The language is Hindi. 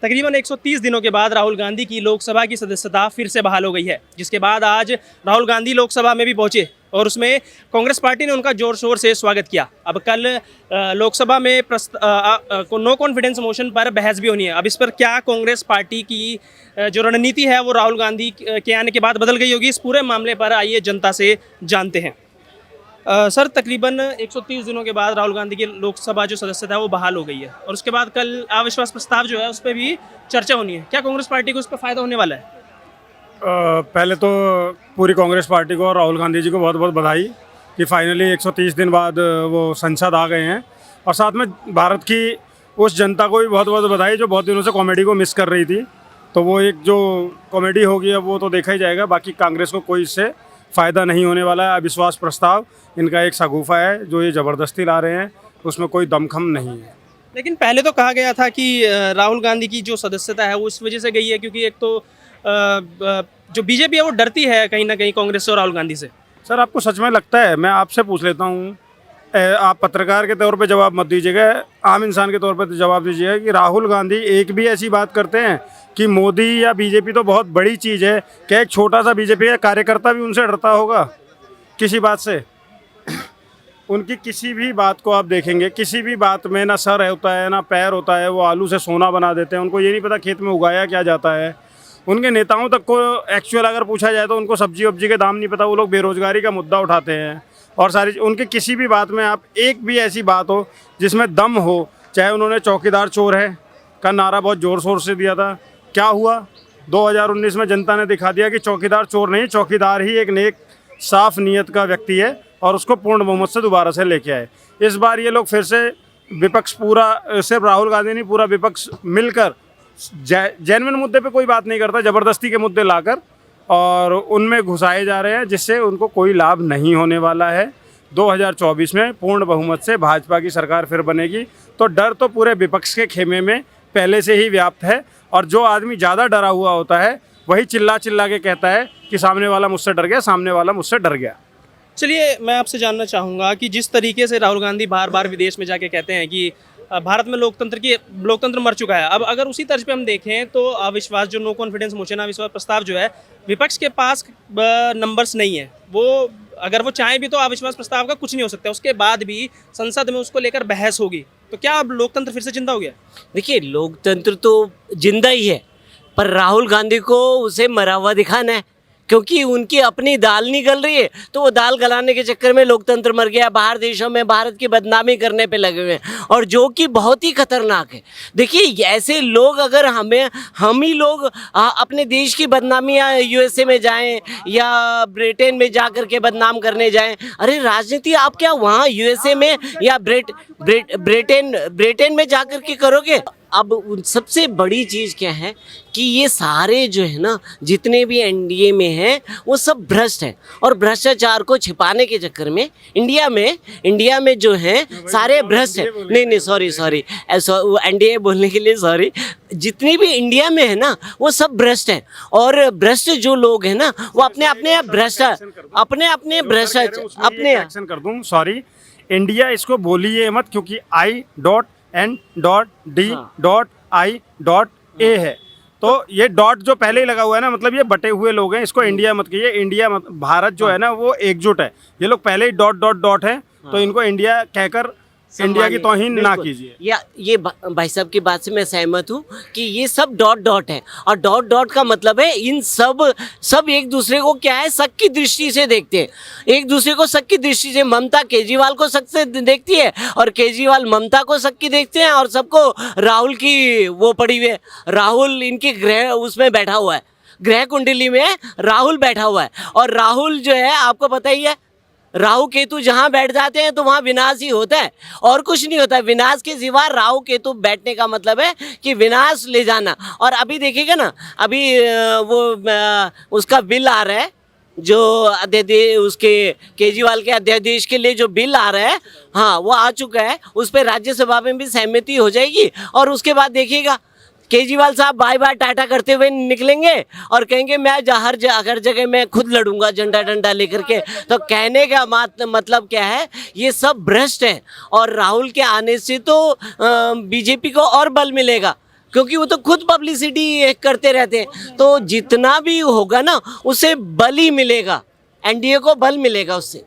तकरीबन 130 दिनों के बाद राहुल गांधी की लोकसभा की सदस्यता फिर से बहाल हो गई है, जिसके बाद आज राहुल गांधी लोकसभा में भी पहुंचे और उसमें कांग्रेस पार्टी ने उनका जोर शोर से स्वागत किया। अब कल लोकसभा में नो कॉन्फिडेंस मोशन पर बहस भी होनी है। अब इस पर क्या कांग्रेस पार्टी की जो रणनीति है वो राहुल गांधी के आने के बाद बदल गई होगी, इस पूरे मामले पर आइए जनता से जानते हैं। सर, तकरीबन 130 दिनों के बाद राहुल गांधी की लोकसभा जो सदस्यता है वो बहाल हो गई है और उसके बाद कल अविश्वास प्रस्ताव जो है उस पर भी चर्चा होनी है। क्या कांग्रेस पार्टी को उस पर फायदा होने वाला है? पहले तो पूरी कांग्रेस पार्टी को और राहुल गांधी जी को बहुत बहुत बधाई कि फाइनली 130 दिन बाद वो संसद आ गए हैं, और साथ में भारत की उस जनता को भी बहुत बहुत बधाई जो बहुत दिनों से कॉमेडी को मिस कर रही थी। तो वो एक जो कॉमेडी होगी अब वो तो देखा ही जाएगा। बाकी कांग्रेस को कोई इससे फ़ायदा नहीं होने वाला है। अविश्वास प्रस्ताव इनका एक शगुफा है जो ये ज़बरदस्ती ला रहे हैं, उसमें कोई दमखम नहीं है। लेकिन पहले तो कहा गया था कि राहुल गांधी की जो सदस्यता है वो इस वजह से गई है क्योंकि एक तो जो बीजेपी है वो डरती है कहीं ना कहीं कांग्रेस से और राहुल गांधी से। सर, आपको सच में लगता है? मैं आपसे पूछ लेता हूँ, आप पत्रकार के तौर पे जवाब मत दीजिएगा, आम इंसान के तौर पे जवाब दीजिएगा कि राहुल गांधी एक भी ऐसी बात करते हैं कि मोदी या बीजेपी तो बहुत बड़ी चीज़ है, क्या एक छोटा सा बीजेपी का कार्यकर्ता भी उनसे डरता होगा किसी बात से? उनकी किसी भी बात को आप देखेंगे, किसी भी बात में ना सर होता है ना पैर होता है। वो आलू से सोना बना देते हैं, उनको ये नहीं पता खेत में उगाया क्या जाता है। उनके नेताओं तक को एक्चुअल अगर पूछा जाए तो उनको सब्जी वब्जी के दाम नहीं पता। वो लोग बेरोजगारी का मुद्दा उठाते हैं और सारी उनके किसी भी बात में आप एक भी ऐसी बात हो जिसमें दम हो, चाहे उन्होंने चौकीदार चोर है का नारा बहुत ज़ोर शोर से दिया था, क्या हुआ 2019 में जनता ने दिखा दिया कि चौकीदार चोर नहीं, चौकीदार ही एक नेक साफ नीयत का व्यक्ति है और उसको पूर्ण बहुमत से दोबारा से लेके आए। इस बार ये लोग फिर से विपक्ष पूरा, सिर्फ राहुल गांधी नहीं पूरा विपक्ष मिलकर जेन्युइन मुद्दे पे कोई बात नहीं करता, ज़बरदस्ती के मुद्दे लाकर और उनमें घुसाए जा रहे हैं जिससे उनको कोई लाभ नहीं होने वाला है। 2024 में पूर्ण बहुमत से भाजपा की सरकार फिर बनेगी। तो डर तो पूरे विपक्ष के खेमे में पहले से ही व्याप्त है और जो आदमी ज़्यादा डरा हुआ होता है वही चिल्ला चिल्ला के कहता है कि सामने वाला मुझसे डर गया, सामने वाला मुझसे डर गया। चलिए, मैं आपसे जानना चाहूँगा कि जिस तरीके से राहुल गांधी बार बार विदेश में जाके कहते हैं कि भारत में लोकतंत्र मर चुका है, अब अगर उसी तर्ज पे हम देखें तो अविश्वास जो नो कॉन्फिडेंस मोशन अविश्वास प्रस्ताव जो है, विपक्ष के पास नंबर्स नहीं है। वो अगर वो चाहें भी तो अविश्वास प्रस्ताव का कुछ नहीं हो सकता, उसके बाद भी संसद में उसको लेकर बहस होगी। तो क्या अब लोकतंत्र फिर से जिंदा हो गया? देखिए, लोकतंत्र तो जिंदा ही है, पर राहुल गांधी को उसे मरा हुआ दिखाना है क्योंकि उनकी अपनी दाल नहीं गल रही है। तो वो दाल गलाने के चक्कर में लोकतंत्र मर गया, बाहर देशों में भारत की बदनामी करने पे लगे हुए हैं और जो कि बहुत ही खतरनाक है। देखिए, ऐसे लोग अगर हम ही लोग अपने देश की बदनामी या यूएसए में जाएं या ब्रिटेन में जा कर के बदनाम करने जाएं, अरे राजनीति आप क्या वहाँ यूएसए में या ब्रिटेन में जा कर के करोगे? अब सबसे बड़ी चीज़ क्या है कि ये सारे जो है ना जितने भी एनडीए में हैं वो सब भ्रष्ट हैं और भ्रष्टाचार को छिपाने के चक्कर में इंडिया में जो हैं सारे भ्रष्ट हैं। नहीं सॉरी एनडीए बोलने के लिए सॉरी। जितनी भी इंडिया में है ना वो सब भ्रष्ट हैं और भ्रष्ट जो लोग हैं ना वो अपने एक्शन कर दूं, सॉरी इंडिया इसको बोलिए मत क्योंकि I.N.D.I.A है। तो ये डॉट जो पहले ही लगा हुआ है ना, मतलब ये बटे हुए लोग हैं, इसको इंडिया मत कहिए। इंडिया मत, भारत जो है ना वो एकजुट है। ये लोग पहले ही डॉट है तो इनको इंडिया कहकर इंडिया की तौहीन ना कीजिए। ये भाई साहब की बात से मैं सहमत हूँ कि ये सब डॉट है और डॉट का मतलब है इन सब एक दूसरे को क्या है शक की दृष्टि से देखते हैं, एक दूसरे को शक की दृष्टि से। ममता केजरीवाल को शक से देखती है और केजरीवाल ममता को शक की देखते हैं और सबको राहुल की वो पड़ी हुई है। राहुल इनके ग्रह उसमें बैठा हुआ है, ग्रह कुंडली में राहुल बैठा हुआ है और राहुल जो है आपको पता ही है, राहु केतु जहाँ बैठ जाते हैं तो वहाँ विनाश ही होता है और कुछ नहीं होता है। विनाश के सिवा राहु केतु बैठने का मतलब है कि विनाश ले जाना। और अभी देखिएगा ना, अभी वो उसका बिल आ रहा है जो अध्यादेश, उसके केजरीवाल के अध्यादेश के लिए जो बिल आ रहा है, हाँ वो आ चुका है, उस पर राज्यसभा में भी सहमति हो जाएगी और उसके बाद देखिएगा केजरीवाल साहब बाय बाय टाटा करते हुए निकलेंगे और कहेंगे मैं हर जगह मैं खुद लड़ूंगा डंडा लेकर के। तो कहने का मतलब क्या है, ये सब भ्रष्ट है और राहुल के आने से तो बीजेपी को और बल मिलेगा। क्योंकि वो तो खुद पब्लिसिटी करते रहते हैं। तो जितना भी होगा ना, उसे बल ही मिलेगा, एनडीए को बल मिलेगा उससे।